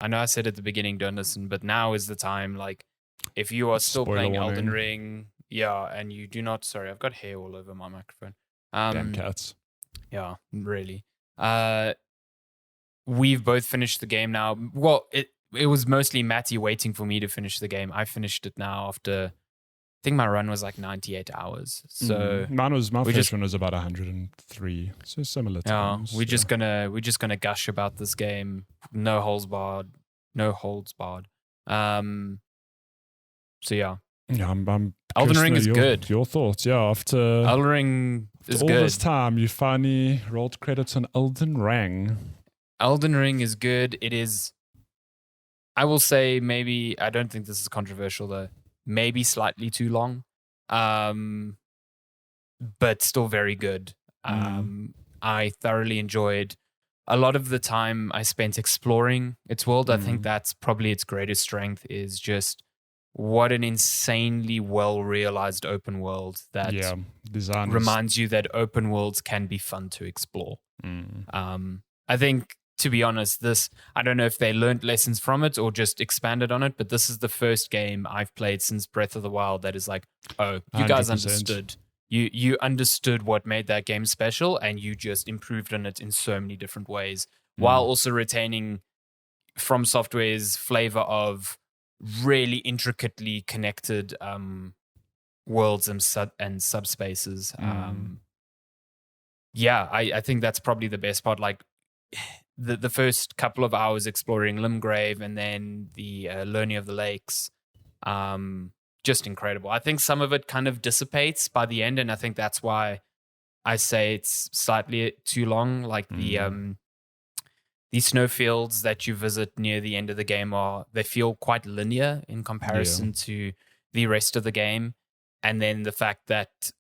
I know I said at the beginning, don't listen, but now is the time. Like, if you are still Spoiler playing warning. Elden Ring, yeah, and you do not, sorry, I've got hair all over my microphone. Damn cats. Yeah, really. We've both finished the game now. Well, it was mostly Matty waiting for me to finish the game. I finished it now after, I think my run was like 98 hours. So my we first just one was about 103, so similar yeah, times. we're just gonna gush about this game. No holds barred. No holds barred. So yeah, Yeah, I'm Elden curious to Ring know is good. your thoughts. Yeah, Elden Ring after is all good. this time, you finally rolled credits on Elden Ring. Elden Ring is good. It is, I will say, maybe, I don't think this is controversial though, maybe slightly too long, but still very good. I thoroughly enjoyed a lot of the time I spent exploring its world. I think that's probably its greatest strength, is just what an insanely well realized open world that design reminds you that open worlds can be fun to explore. I think, to be honest, this, I don't know if they learned lessons from it or just expanded on it, but this is the first game I've played since Breath of the Wild that is like, oh, you guys 100%. understood. You understood what made that game special, and you just improved on it in so many different ways, while also retaining From Software's flavor of really intricately connected worlds and subspaces. Yeah, I think that's probably the best part. Like, the first couple of hours exploring Limgrave and then the Looney of the Lakes, just incredible. I think some of it kind of dissipates by the end, and I think that's why I say it's slightly too long. Like the snowfields that you visit near the end of the game they feel quite linear in comparison to the rest of the game, and then the fact that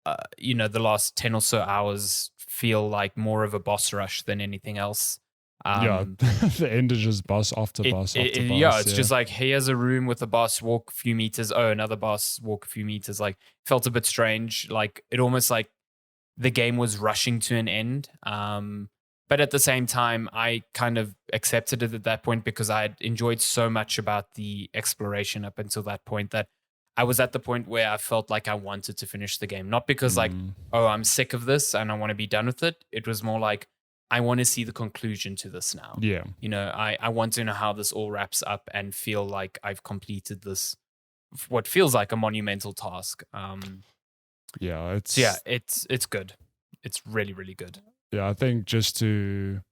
the last 10 or so hours feel like more of a boss rush than anything else. The end is just boss after boss after boss. Yeah, it's just like, here's a room with a boss, walk a few meters. Oh, another boss, walk a few meters. Like, felt a bit strange. Like, it almost like the game was rushing to an end. But at the same time, I kind of accepted it at that point because I had enjoyed so much about the exploration up until that point that I was at the point where I felt like I wanted to finish the game. Not because like, oh, I'm sick of this and I want to be done with it. It was more like, I want to see the conclusion to this now. Yeah. I want to know how this all wraps up and feel like I've completed this, what feels like a monumental task. It's good. It's really, really good. Yeah, I think just to, I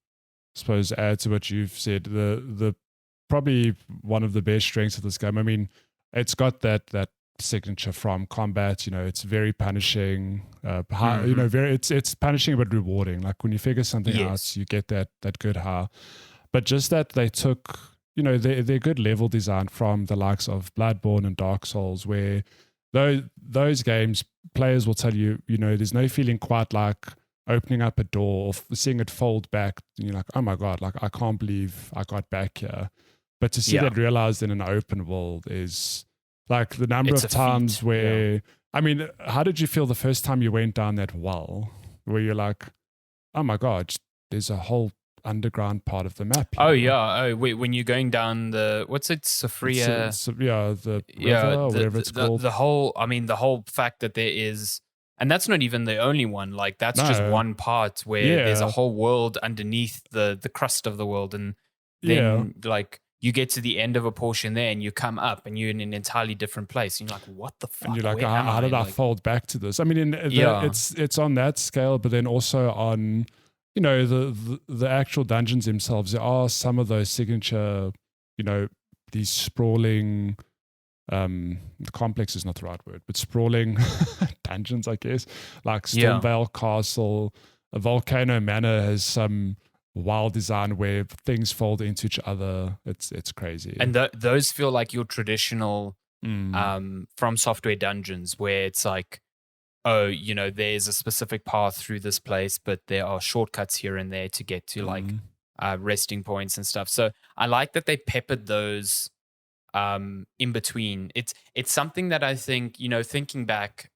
suppose, add to what you've said, the probably one of the best strengths of this game. I mean, it's got that signature from combat. It's very punishing. It's punishing but rewarding. Like when you figure something out, you get that good high. But just that they took, their good level design from the likes of Bloodborne and Dark Souls, where those games, players will tell you, there's no feeling quite like opening up a door or seeing it fold back. And you're like, oh my God, like I can't believe I got back here. But to see that realized in an open world is like the number of times where, I mean, how did you feel the first time you went down that well where you're like, oh my God, there's a whole underground part of the map here. Oh yeah. Oh wait, when you're going down the, what's it, Sophria? The river, or whatever it's called. The whole fact that there is, and that's not even the only one. Like that's just one part where there's a whole world underneath the crust of the world, and then like you get to the end of a portion there, and you come up, and you're in an entirely different place. And you're like, what the fuck? And you're like, how did I fold back to this? I mean, it's on that scale, but then also on, the actual dungeons themselves. There are some of those signature, these sprawling. The complex is not the right word, but sprawling dungeons, I guess, like Stormvale Castle. A Volcano Manor has some wild design where things fold into each other. It's crazy. And those feel like your traditional From Software dungeons, where it's like, oh, there's a specific path through this place, but there are shortcuts here and there to get to like resting points and stuff. So I like that they peppered those in between. It's something that I think, thinking back,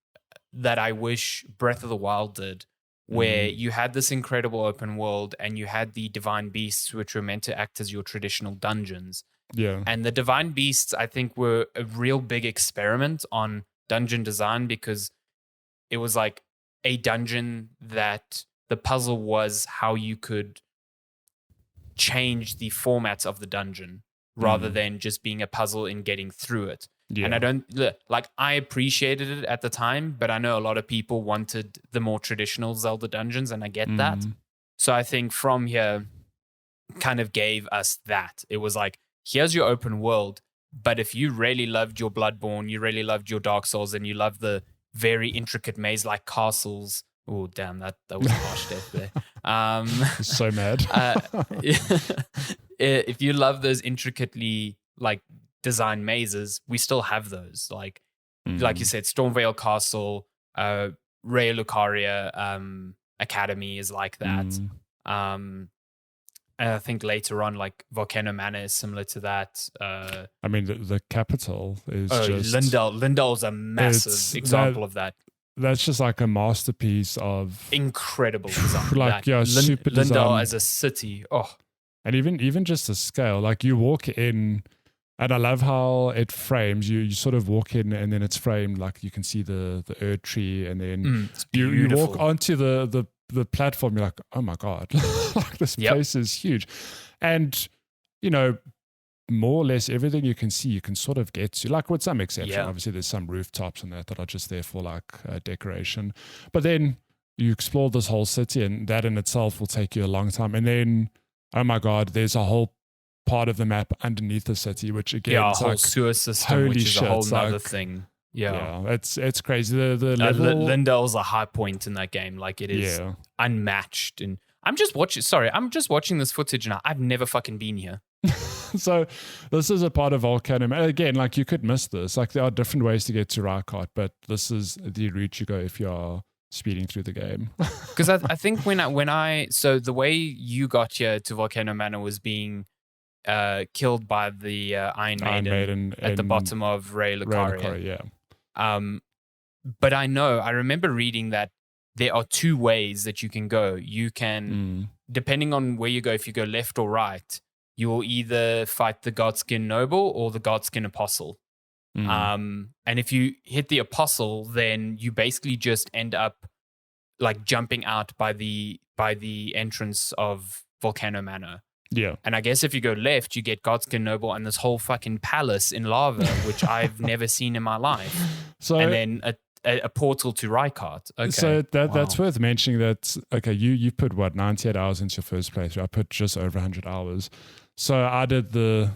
that I wish Breath of the Wild did, where you had this incredible open world and you had the divine beasts, which were meant to act as your traditional dungeons. Yeah. And the divine beasts, I think, were a real big experiment on dungeon design, because it was like a dungeon that the puzzle was how you could change the formats of the dungeon rather than just being a puzzle in getting through it. Yeah. And I appreciated it at the time, but I know a lot of people wanted the more traditional Zelda dungeons, and I get that. So I think From here kind of gave us that. It was like, here's your open world, but if you really loved your Bloodborne, you really loved your Dark Souls, and you love the very intricate maze-like castles. Oh, damn, that was a harsh death there. So mad. If you love those intricately like design mazes, we still have those. Like you said, Stormvale Castle, Raya Lucaria Academy is like that. And I think later on, like Volcano Manor is similar to that. I mean, the capital is just Lindell's a massive example of that. That's just like a masterpiece of incredible design. Like, super Lindell design. as a city. Oh, and even just the scale. Like, you walk in, and I love how it frames. You sort of walk in, and then it's framed like you can see the Erd tree, and then you walk onto the platform. You're like, oh my god, like this place is huge, and more or less everything you can see, you can sort of get to, like with some exception. Obviously, there's some rooftops and that are just there for like decoration. But then you explore this whole city, and that in itself will take you a long time. And then, oh my God, there's a whole part of the map underneath the city, which again, a it's whole like, sewer system, which is a whole other thing. Yeah, it's crazy. The level, Lindell's a high point in that game. Like, it is unmatched. And I'm just watching this footage now. I've never fucking been here. So this is a part of Volcano. And again, like, you could miss this. Like, there are different ways to get to Rykart, but this is the route you go if you're speeding through the game. Because I think so the way you got here to Volcano Manor was being killed by the Iron Maiden at the bottom of Raya Lucaria. But I remember reading that there are two ways that you can go. You can, depending on where you go, if you go left or right, you will either fight the Godskin Noble or the Godskin Apostle. And if you hit the Apostle, then you basically just end up like jumping out by the entrance of Volcano Manor. Yeah. And I guess if you go left, you get Godskin Noble and this whole fucking palace in lava, which I've never seen in my life. So, and then a portal to Rykart. Okay. So that's worth mentioning that, okay, you put what, 98 hours into your first playthrough. I put just over 100 hours. So I did the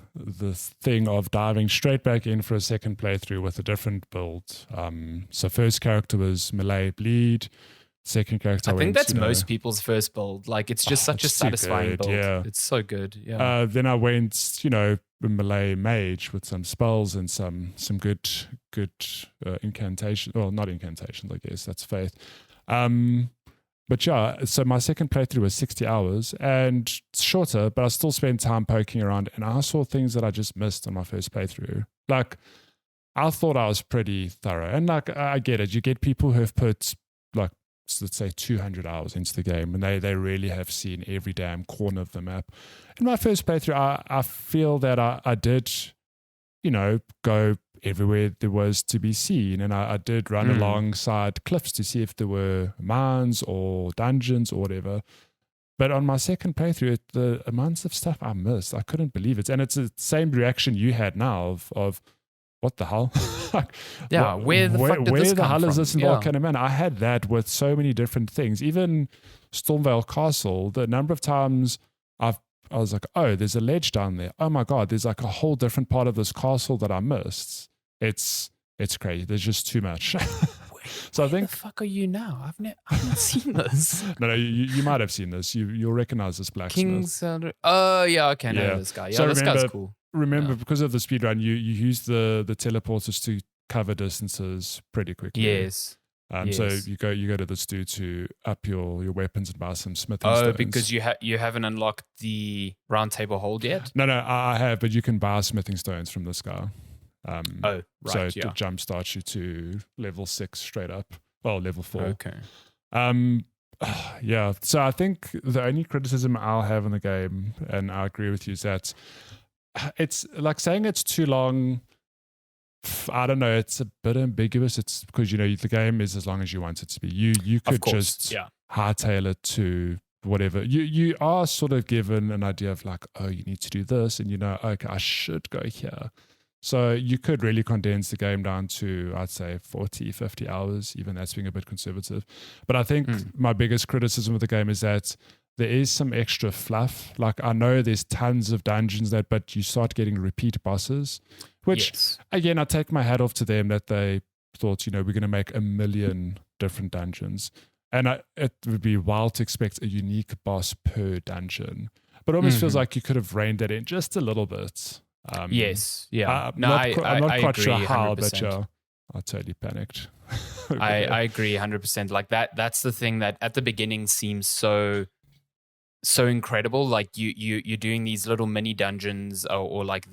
thing of diving straight back in for a second playthrough with a different build. So first character was Melee Bleed. Second character, I think that's most people's first build. Like, it's just such a satisfying build. Yeah. It's so good. Yeah. Then I went, Melee Mage with some spells and some good incantation. Well, not incantations, I guess. That's faith. But yeah, so my second playthrough was 60 hours and it's shorter, but I still spent time poking around, and I saw things that I just missed on my first playthrough. Like, I thought I was pretty thorough, and like, I get it. You get people who have put like, let's say 200 hours into the game, and they really have seen every damn corner of the map. In my first playthrough, I feel that I did, go everywhere there was to be seen, and I did run alongside cliffs to see if there were mines or dungeons or whatever. But on my second playthrough, the amounts of stuff I missed, I couldn't believe it. And it's the same reaction you had now of what the hell? Where the hell is this in Volcano Manor? I had that with so many different things. Even Stormvale Castle, the number of times I was like, oh, there's a ledge down there. Oh my God, there's like a whole different part of this castle that I missed. It's crazy. There's just too much. So I think, the fuck are you now? I haven't seen this. No, you might have seen this. You'll recognize this blacksmith. Oh yeah, okay, no, this guy. Yeah, so this guy's cool. Remember, because of the speedrun, you use the teleporters to cover distances pretty quickly. Yes. So you go to this dude to up your weapons and buy some smithing stones. Oh, because you haven't unlocked the round table hold yet? No, I have, but you can buy smithing stones from this guy. Right. So it jumpstarts you to level 6 straight up. Well, level 4. Okay. Yeah. So I think the only criticism I'll have in the game, and I agree with you, is that it's like saying it's too long. I don't know. It's a bit ambiguous. It's because the game is as long as you want it to be. You could just hightail it to whatever. You are sort of given an idea of like, oh, you need to do this, and okay, I should go here. So you could really condense the game down to, I'd say, 40, 50 hours. Even that's being a bit conservative. But I think my biggest criticism of the game is that there is some extra fluff. Like, I know there's tons of dungeons but you start getting repeat bosses, which, again, I take my hat off to them that they thought, we're going to make 1 million different dungeons. And it would be wild to expect a unique boss per dungeon. But it almost feels like you could have reined that in just a little bit. Yes. Yeah. I'm not quite agree, sure how, 100%. but yeah, I totally panicked. I agree 100%. Like that's the thing that at the beginning seems so incredible. Like you're doing these little mini dungeons or like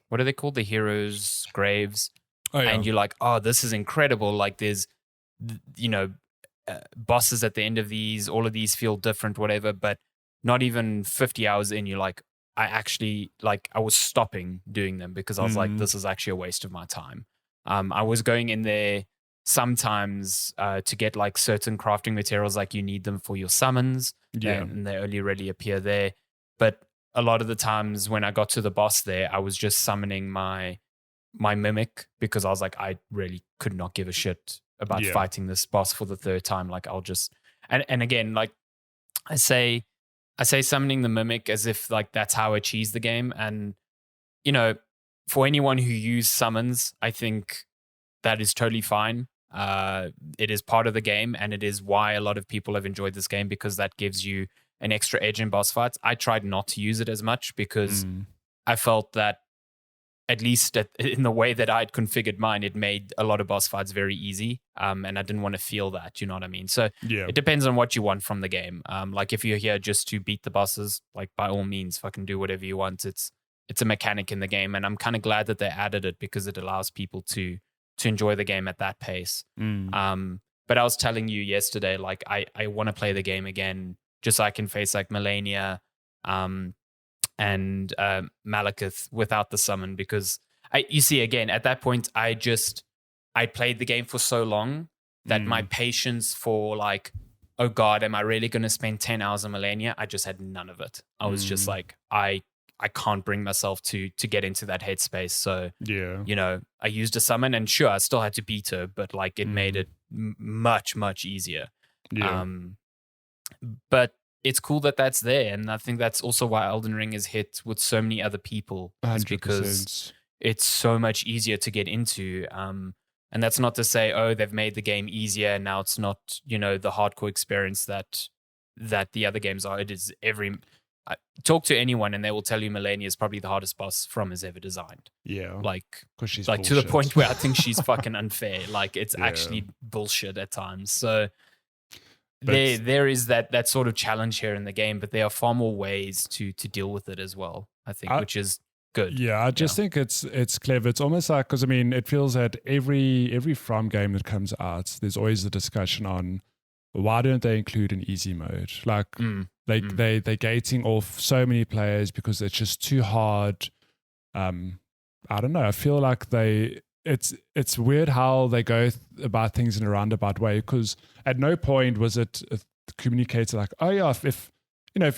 what are they called? The heroes' graves. Oh, yeah. And you're like, oh, this is incredible. Like there's, bosses at the end of these, all of these feel different, whatever, but not even 50 hours in, you're like, I was stopping doing them because I was like, this is actually a waste of my time. I was going in there sometimes to get like certain crafting materials, like you need them for your summons, and they only really appear there. But a lot of the times when I got to the boss there, I was just summoning my mimic because I was like, I really could not give a shit about fighting this boss for the third time. Like I'll just, and again, like I say summoning the mimic as if like that's how I cheese the game. And, for anyone who used summons, I think that is totally fine. It is part of the game, and it is why a lot of people have enjoyed this game because that gives you an extra edge in boss fights. I tried not to use it as much because I felt that at least in the way that I'd configured mine, it made a lot of boss fights very easy. And I didn't want to feel that, you know what I mean? So it depends on what you want from the game. Like if you're here just to beat the bosses, like by all means, fucking do whatever you want. It's a mechanic in the game. And I'm kind of glad that they added it because it allows people to enjoy the game at that pace. But I was telling you yesterday, like I want to play the game again just so I can face like Melania, and Malekith without the summon, because you see, again, at that point, I played the game for so long that my patience for like, oh God, am I really going to spend 10 hours on Melania? I just had none of it. I was just like, I can't bring myself to get into that headspace. So, I used a summon, and sure, I still had to beat her, but like it made it much, much easier. Yeah. But it's cool that that's there, and I think that's also why Elden Ring is hit with so many other people. It's because it's so much easier to get into. And that's not to say, oh, they've made the game easier and now it's not, the hardcore experience that the other games are. It is talk to anyone and they will tell you Melania is probably the hardest boss From has ever designed. Yeah. Like, because she's like to the point where I think she's fucking unfair. Like it's actually bullshit at times. So there is that sort of challenge here in the game, but there are far more ways to deal with it as well, I think, which is good. Yeah, I just think it's clever. It's almost like, because I mean, it feels that every From game that comes out, there's always a discussion on why don't they include an easy mode? Like they're gating off so many players because it's just too hard. I don't know. I feel like it's weird how they go about things in a roundabout way, because at no point was it communicated like, oh yeah, if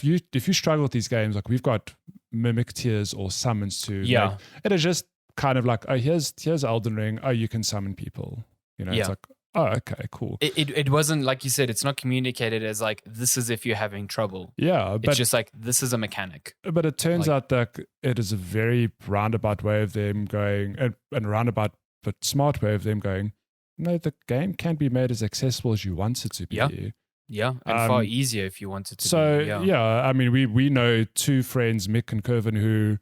you struggle with these games, like we've got mimic tiers or summons to make. It is just kind of like, oh, here's Elden Ring, oh, you can summon people, it's like, oh, okay, cool. It wasn't, like you said, it's not communicated as like, this is if you're having trouble. Yeah. It's just like, this is a mechanic. But it turns out that it is a very roundabout way of them going, and roundabout but smart way of them going, no, the game can be made as accessible as you want it to be. Yeah, and far easier if you want it to be. So, I mean, we know two friends, Mick and Kervin, who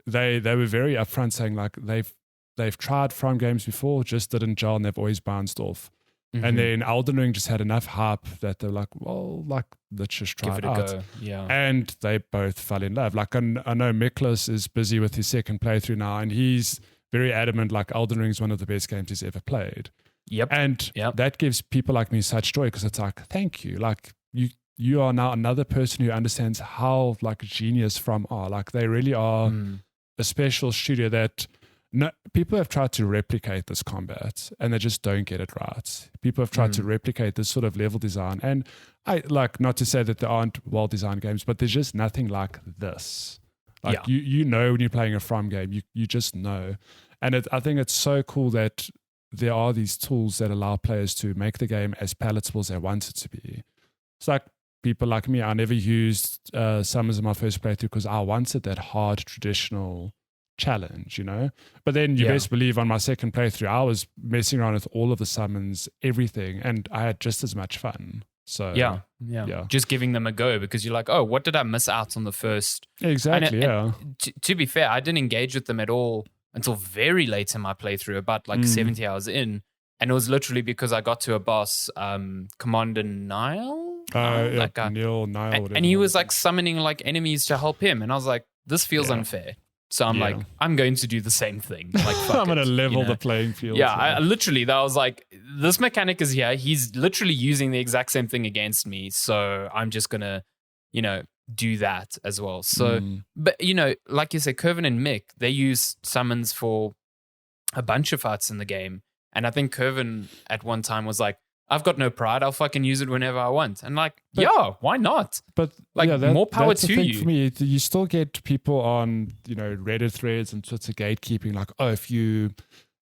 they were very upfront saying like they've tried From games before, just didn't gel, and they've always bounced off. And then Elden Ring just had enough hype that they're like, well, like, let's just try it out. Give it a go. Yeah. And they both fell in love. Like, I know Miklas is busy with his second playthrough now, and he's very adamant, like, Elden Ring is one of the best games he's ever played. Yep. And Yep. that gives people like me such joy because it's like, thank you. Like you are now another person who understands how like genius From are. Like they really are a special studio that people have tried to replicate this combat and they just don't get it right. People have tried to replicate this sort of level design. And I like, not to say that there aren't well-designed games, but there's just nothing like this. Like you know when you're playing a From game, you just know. And I think it's so cool that there are these tools that allow players to make the game as palatable as they want it to be. It's like people like me, I never used summons in my first playthrough because I wanted that hard traditional challenge, you know? But then you best believe on my second playthrough, I was messing around with all of the summons, everything, and I had just as much fun. So yeah. Just giving them a go because you're like, oh, what did I miss out on the first? Exactly, and to be fair, I didn't engage with them at all until very late in my playthrough, about like 70 hours in. And it was literally because I got to a boss, Commander Nile. That guy. Nile, and he was like summoning like enemies to help him. And I was like, this feels unfair. So I'm like, I'm going to do the same thing. Like, I'm going to level the playing field. Yeah, I was like, this mechanic is here. He's literally using the exact same thing against me. So I'm just going to, do that as well. So, but, like you said, Kervin and Mick, they use summons for a bunch of fights in the game. And I think Kervin at one time was like, I've got no pride. I'll fucking use it whenever I want. And like, why not? But like, more power to you. For me, you still get people on, Reddit threads and Twitter gatekeeping, like, oh, if you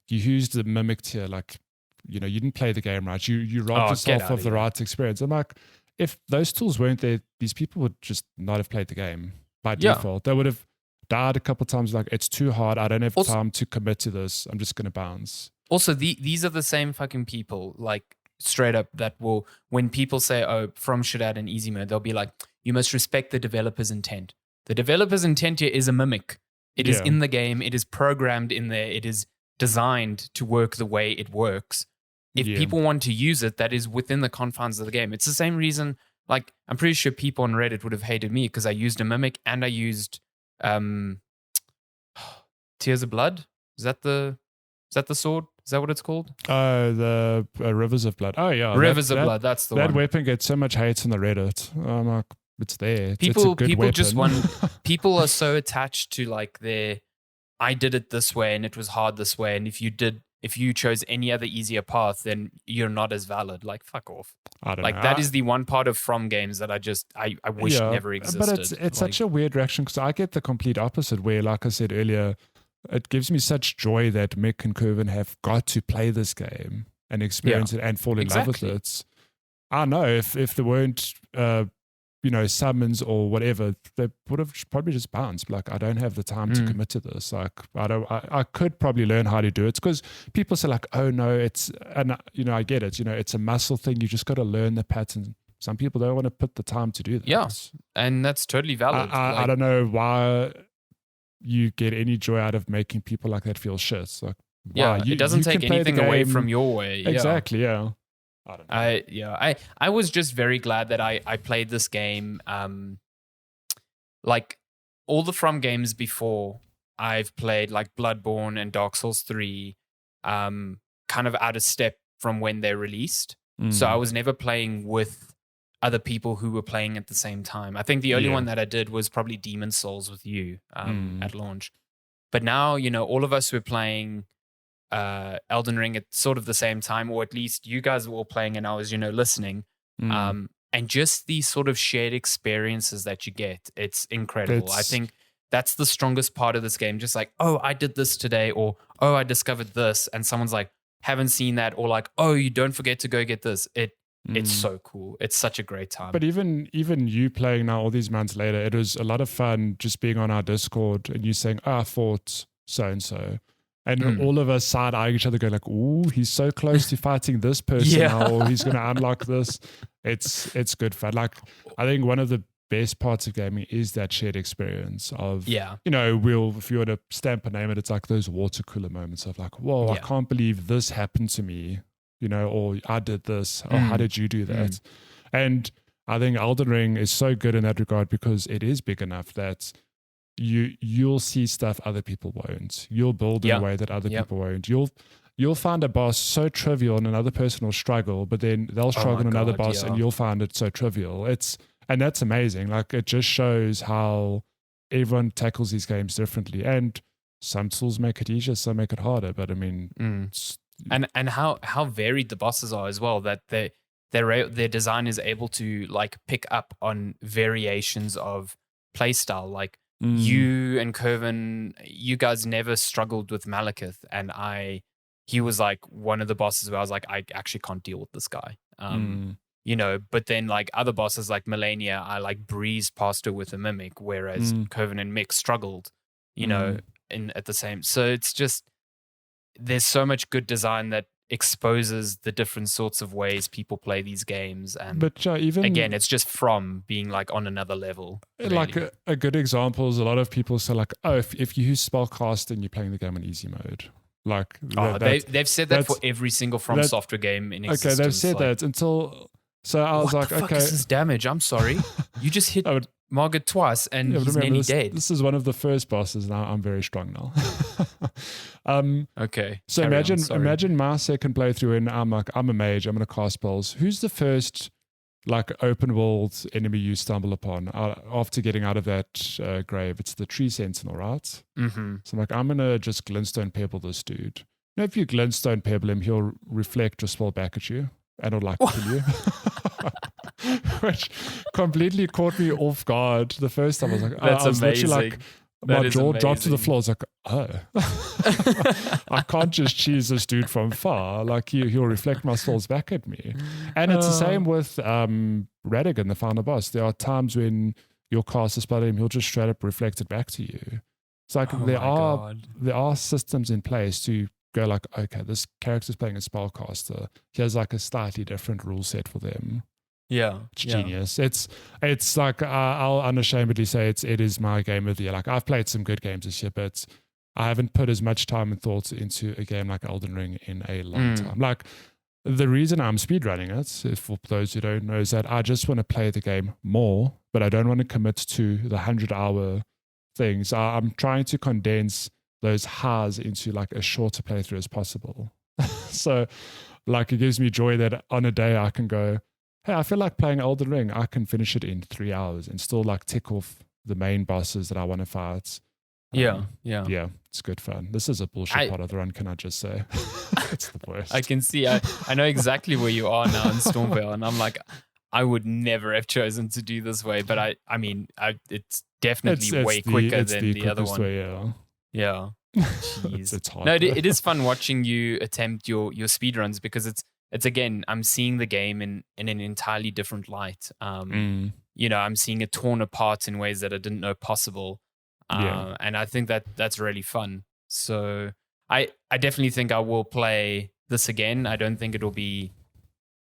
used the mimic tier, like, you didn't play the game right. You robbed yourself of the right experience. I'm like, if those tools weren't there, these people would just not have played the game by default. They would have died a couple of times. Like, it's too hard. I don't have time to commit to this. I'm just going to bounce. Also, these are the same fucking people, like, straight up, that will, when people say, oh, From should add an easy mode, they'll be like, you must respect the developer's intent. The developer's intent here is a mimic. It is in the game. It is programmed in there. It is designed to work the way it works. If people want to use it, that is within the confines of the game. It's the same reason, like, I'm pretty sure people on Reddit would have hated me because I used a mimic and I used Tears of Blood. Is that the sword? Is that what it's called? The Rivers of Blood. Oh, yeah. Rivers of Blood, that's the one. That weapon gets so much hate on the Reddit. I'm like, it's there. People it's a good weapon. just want... people are so attached to, like, I did it this way and it was hard this way. And if you chose any other easier path, then you're not as valid. Like, fuck off. I don't know. That is the one part of From games that I wish never existed. But it's such a weird reaction because I get the complete opposite where, like I said earlier, it gives me such joy that Mick and Kervin have got to play this game and experience it and fall in love with it. I know if there weren't, summons or whatever, they would have probably just bounced. Like, I don't have the time to commit to this. Like, I could probably learn how to do it. It's because people say like, oh no, I get it. It's a muscle thing. You just got to learn the pattern. Some people don't want to put the time to do that. Yeah, and that's totally valid. I don't know why you get any joy out of making people like that feel shit. Like, it doesn't take anything away from your way. Exactly, I don't know. I was just very glad that I played this game. Like all the From games before, I've played like Bloodborne and Dark Souls 3, kind of out of step from when they're released. So I was never playing with other people who were playing at the same time. I think the only one that I did was probably Demon's Souls with you at launch. But now, all of us were playing Elden Ring at sort of the same time, or at least you guys were all playing and I was, listening. And just these sort of shared experiences that you get, it's incredible. I think that's the strongest part of this game. Just like, oh, I did this today, or oh, I discovered this. And someone's like, haven't seen that, or like, oh, you don't forget to go get this. It's so cool. It's such a great time. But even you playing now all these months later, it was a lot of fun just being on our Discord and you saying, I thought so-and-so. And all of us side-eyeing each other going like, ooh, he's so close to fighting this person now, or he's going to unlock this. It's good fun. Like, I think one of the best parts of gaming is that shared experience of, if you want to stamp a name it, it's like those water cooler moments of like, whoa, I can't believe this happened to me. Or I did this, or how did you do that? And I think Elden Ring is so good in that regard because it is big enough that you'll see stuff other people won't. You'll build in a way that other people won't. You'll you'll find a boss so trivial and another person will struggle, but then they'll struggle in another boss and you'll find it so trivial. And that's amazing. Like, it just shows how everyone tackles these games differently. And some tools make it easier, some make it harder. But I mean, and how varied the bosses are as well. That their design is able to like pick up on variations of playstyle. Like you and Kervin, you guys never struggled with Malekith, and he was like one of the bosses where I was like, I actually can't deal with this guy. You know, but then like other bosses like Melania, I like breezed past her with a mimic, whereas Kervin and Mick struggled, you know, at the same. So it's just, there's so much good design that exposes the different sorts of ways people play these games. And but even again, it's just from being like on another level. Really. Like a good example is a lot of people say like, oh, if you use spellcast and you're playing the game in easy mode. Like they've said that for every single From Software game in existence. Okay, they've said that until. So I was like, what the fuck is this damage? I'm sorry. You just hit Margaret twice and he's nearly dead. This is one of the first bosses. Now I'm very strong now. Okay. So imagine my second playthrough and I'm a mage. I'm going to cast spells. Who's the first like open world enemy you stumble upon after getting out of that grave? It's the tree sentinel, right? Mm-hmm. So I'm like, I'm going to just glintstone pebble this dude. Now, if you glintstone pebble him, he'll reflect or spell back at you. And I'll like kill you. Which completely caught me off guard the first time. I was like, that's I was amazing. Literally like, my jaw dropped to the floor. I was like, oh, I can't just cheese this dude from far. Like he'll reflect my spells back at me. And it's the same with Radigan, the final boss. There are times when you'll cast a spell at him, he'll just straight up reflect it back to you. It's like there are systems in place to go like, okay, this character's playing a spellcaster. Here's like a slightly different rule set for them. Yeah, it's genius. It's like I'll unashamedly say it is my game of the year. Like I've played some good games this year, but I haven't put as much time and thought into a game like Elden Ring in a long time. Like the reason I'm speedrunning it, for those who don't know, is that I just want to play the game more, but I don't want to commit to the 100-hour things. I'm trying to condense those highs into like a shorter playthrough as possible. So like it gives me joy that on a day I can go, hey, I feel like playing Elden Ring. I can finish it in 3 hours and still like tick off the main bosses that I want to fight. Yeah. It's good fun. This is a bullshit part of the run, can I just say? It's the worst. I can see. I know exactly where you are now in Stormvale, and I'm like, I would never have chosen to do this way, but I mean, it's definitely way quicker than the other one. Way, yeah. Jeez. It's hard. No, it is fun watching you attempt your speed runs because it's again, I'm seeing the game in an entirely different light. You know, I'm seeing it torn apart in ways that I didn't know possible. And I think that's really fun. So I definitely think I will play this again. I don't think it'll be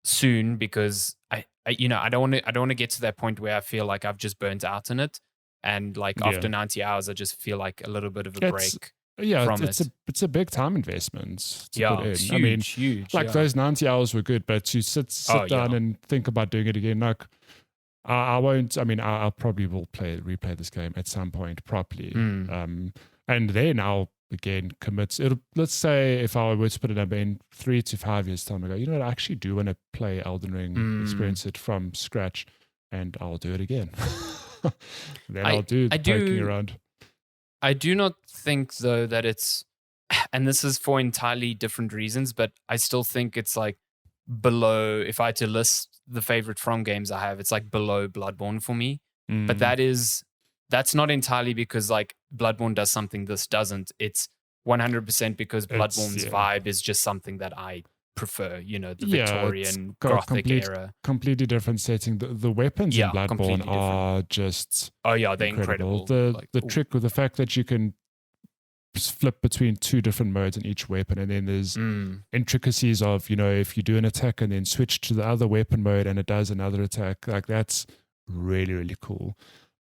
soon because I don't want to get to that point where I feel like I've just burnt out in it. And like after 90 hours, I just feel like a little bit of a break. It's a big time investment to put in. It's huge, I mean, huge. Like those 90 hours were good, but to sit down and think about doing it again, like I won't. I mean, I probably will replay this game at some point properly, and then I'll again commit. Let's say if I were to put it up in 3 to 5 years time, I go, you know what, I actually do want to play Elden Ring, experience it from scratch, and I'll do it again. Then I'll do the poking around. I do not think though that it's, and this is for entirely different reasons, but I still think it's like below, if I had to list the favorite From games I have, it's like below Bloodborne for me. But that's not entirely because like Bloodborne does something this doesn't. It's 100% because Bloodborne's vibe is just something that I prefer, you know, the Victorian Gothic era. Completely different setting. The weapons in Bloodborne are just they're incredible. The trick with the fact that you can flip between 2 different modes in each weapon, and then there's intricacies of, you know, if you do an attack and then switch to the other weapon mode and it does another attack, like that's really, really cool.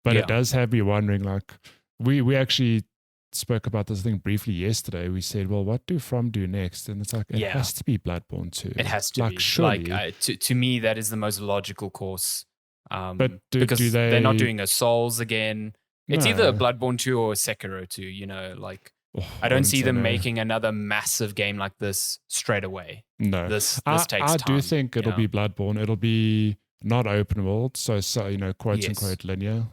But it does have me wondering, like we actually spoke about this thing briefly yesterday. We said, well, what do From do next? And it's like, it has to be Bloodborne 2. It has to like, be. Surely. Like, to me, that is the most logical course. But because they're not doing a Souls again. It's either a Bloodborne 2 or a Sekiro 2, you know, like. I don't wouldn't see say them no. making another massive game like this straight away. No, This I takes time. do think it'll be Bloodborne. It'll be not open world, so quote Yes. unquote linear.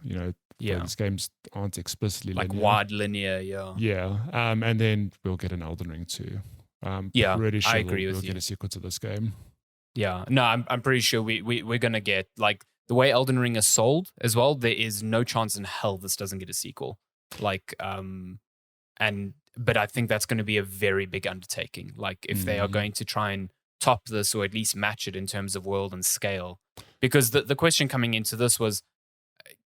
These games aren't explicitly like linear. wide linear. Yeah. Yeah. And then we'll get an Elden Ring too. Pretty sure I agree we'll with you. get a sequel to this game. Yeah, no, I'm pretty sure we're gonna get, like, the way Elden Ring is sold as well. There is no chance in hell this doesn't get a sequel. Like, but I think that's going to be a very big undertaking. Like, if they are going to try and top this or at least match it in terms of world and scale, because the question coming into this was,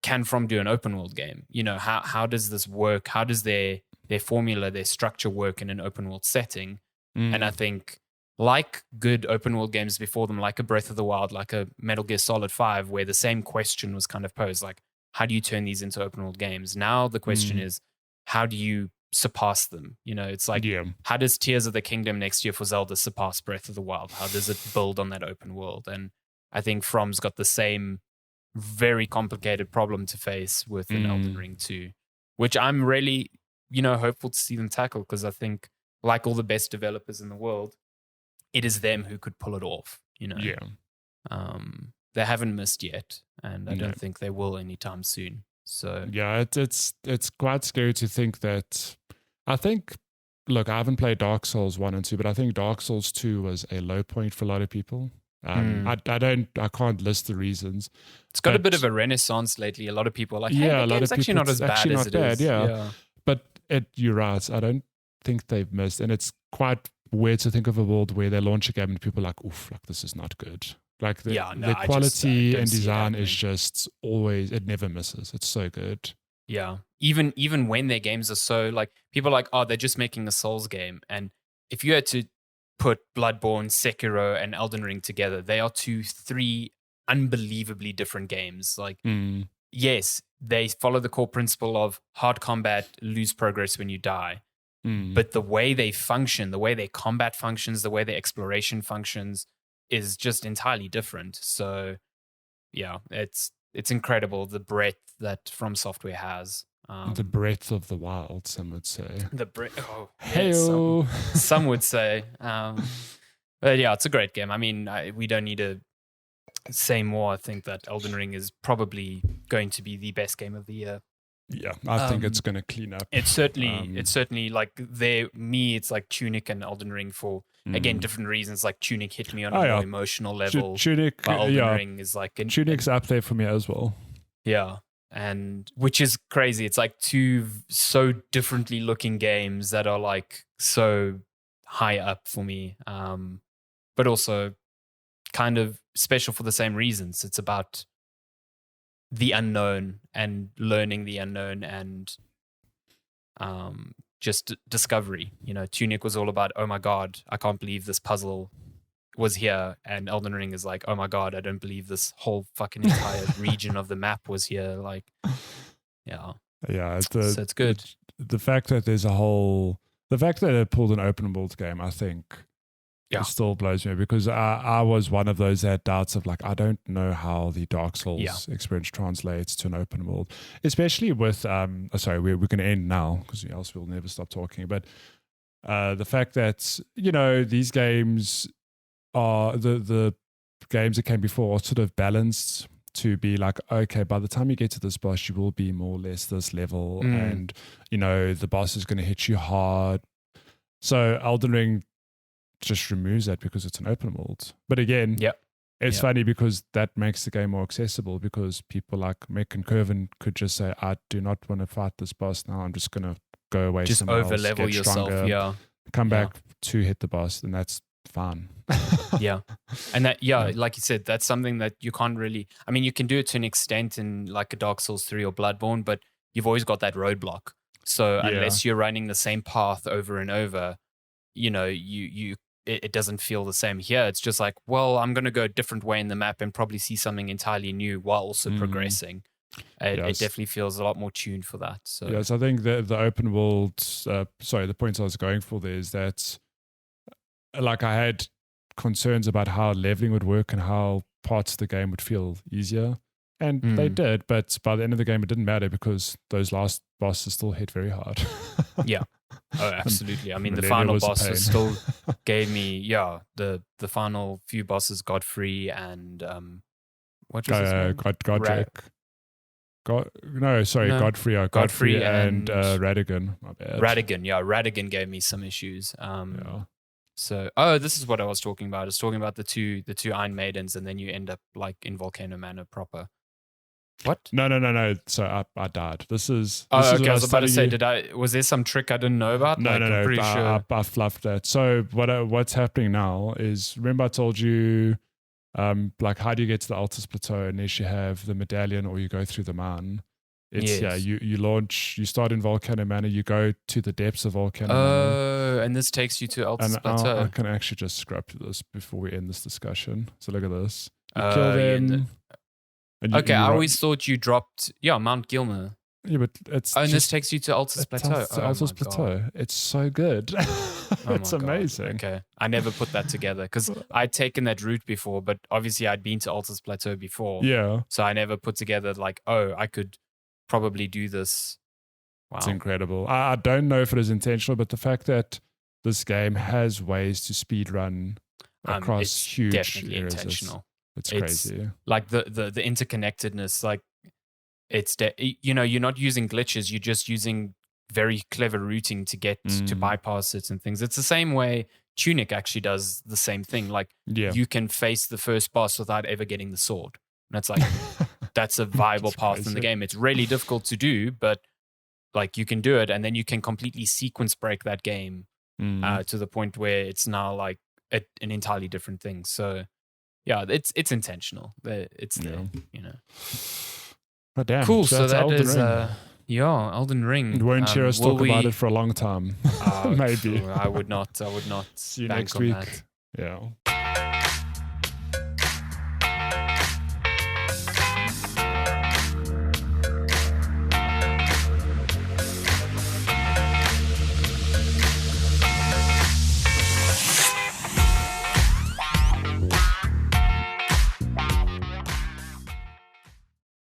can From do an open world game? How does this work? How does their formula, their structure work in an open world setting? And I think, like good open world games before them, like a Breath of the Wild, like a Metal Gear Solid 5, where the same question was kind of posed, like, how do you turn these into open world games? Now the question is, how do you surpass them? It's like, how does Tears of the Kingdom next year for Zelda surpass Breath of the Wild? How does it build on that open world? And I think From's got the same very complicated problem to face with an Elden Ring 2, which I'm really, hopeful to see them tackle, because I think, like all the best developers in the world, it is them who could pull it off. They haven't missed yet, and I don't think they will anytime soon. So yeah, it's quite scary to think that. I think, look, I haven't played Dark Souls 1 and 2, but I think Dark Souls 2 was a low point for a lot of people. I can't list the reasons. It's got a bit of a renaissance lately. A lot of people are like, hey, the game's actually not as bad as it is. Yeah. But you're right. I don't think they've missed, and it's quite weird to think of a world where they launch a game and people are like, oof, like this is not good. Like the quality and design is just always, it never misses. It's so good. Yeah. Even when their games are so, like, people are like, oh, they're just making a Souls game. And if you had to put Bloodborne, Sekiro, and Elden Ring together, they are 3 unbelievably different games. Like, yes, they follow the core principle of hard combat, lose progress when you die. But the way they function, the way their combat functions, the way their exploration functions is just entirely different. So, yeah, it's incredible, the breadth that From Software has. The breadth of the wild, some would say. Some would say. But yeah, it's a great game. I mean, we don't need to say more. I think that Elden Ring is probably going to be the best game of the year. Yeah, I think it's going to clean up. It's certainly like it's like Tunic and Elden Ring for, again, different reasons. Like Tunic hit me on a more emotional level. Tunic, but Elden Ring is like... Tunic's up there for me as well. Yeah, and which is crazy. It's like 2 so differently looking games that are like so high up for me, but also kind of special for the same reasons. It's about the unknown and learning the unknown and just discovery. Tunic was all about, oh my God, I can't believe this puzzle was here. And Elden Ring is like, oh my God, I don't believe this whole fucking entire region of the map was here. Like, yeah. Yeah. So it's good. The fact that the fact that it pulled an open world game, I think, it still blows me, because I was one of those that had doubts of, like, I don't know how the Dark Souls experience translates to an open world, especially with sorry, we're going to end now because else we'll never stop talking. But the fact that these games are the games that came before are sort of balanced to be like, okay, by the time you get to this boss, you will be more or less this level, and the boss is going to hit you hard. So Elden Ring just removes that because it's an open world. But again, it's funny because that makes the game more accessible, because people like Mick and Curvin could just say, I do not want to fight this boss now. I'm just going to go away just somewhere over else, level get yourself, stronger, come back to hit the boss, and that's fun. And that, like you said, that's something that you can't really, I mean, you can do it to an extent in like a Dark Souls 3 or Bloodborne, but you've always got that roadblock. So unless you're running the same path over and over, it doesn't feel the same here. It's just like, well, I'm going to go a different way in the map and probably see something entirely new while also progressing. It definitely feels a lot more tuned for that. So yes, I think the open world, the point I was going for there is that, like, I had concerns about how leveling would work and how parts of the game would feel easier. And they did, but by the end of the game, it didn't matter because those last bosses still hit very hard. Oh, absolutely. I mean, the Millennia final was a boss pain. still gave me, the final few bosses, Godfrey and what was his name? Godric. Godfrey. Godfrey and Radigan. My bad. Radigan gave me some issues. Yeah. So, this is what I was talking about. I was talking about the two Iron Maidens, and then you end up like in Volcano Manor proper. What? No. So I died. This is. Okay. I was about to say, was there some trick I didn't know about? No. I'm pretty sure. I fluffed that. So what's happening now is, remember I told you, like, how do you get to the Altus Plateau unless you have the medallion or you go through the mountain? It's Yes. you start in Volcano Manor, you go to the depths of Volcano Manor. Oh, and this takes you to Altus Plateau. I can actually just scrap this before we end this discussion. So look at this. You kill them. I always thought you dropped Mount Gilmer. Yeah, but it's and this takes you to Altus Plateau. Altus Plateau. It's so good. It's amazing. Okay. I never put that together because I'd taken that route before, but obviously I'd been to Altus Plateau before. Yeah. So I never put together like, I could probably do this. Wow. It's incredible. I don't know if it is intentional, but the fact that this game has ways to speed run across huge definitely areas, intentional. It's crazy. Like the interconnectedness, like you're not using glitches, you're just using very clever routing to get to bypass certain things. It's the same way Tunic actually does the same thing. Like you can face the first boss without ever getting the sword. And it's like, that's a viable path in the game. It's really difficult to do, but like you can do it, and then you can completely sequence break that game to the point where it's now like an entirely different thing. So yeah, it's intentional. It's there, Oh, damn. Cool. So that Elden is Ring. Elden Ring. You won't hear us talk about it for a long time. Maybe. I would not. See you bank next on week. that. Yeah.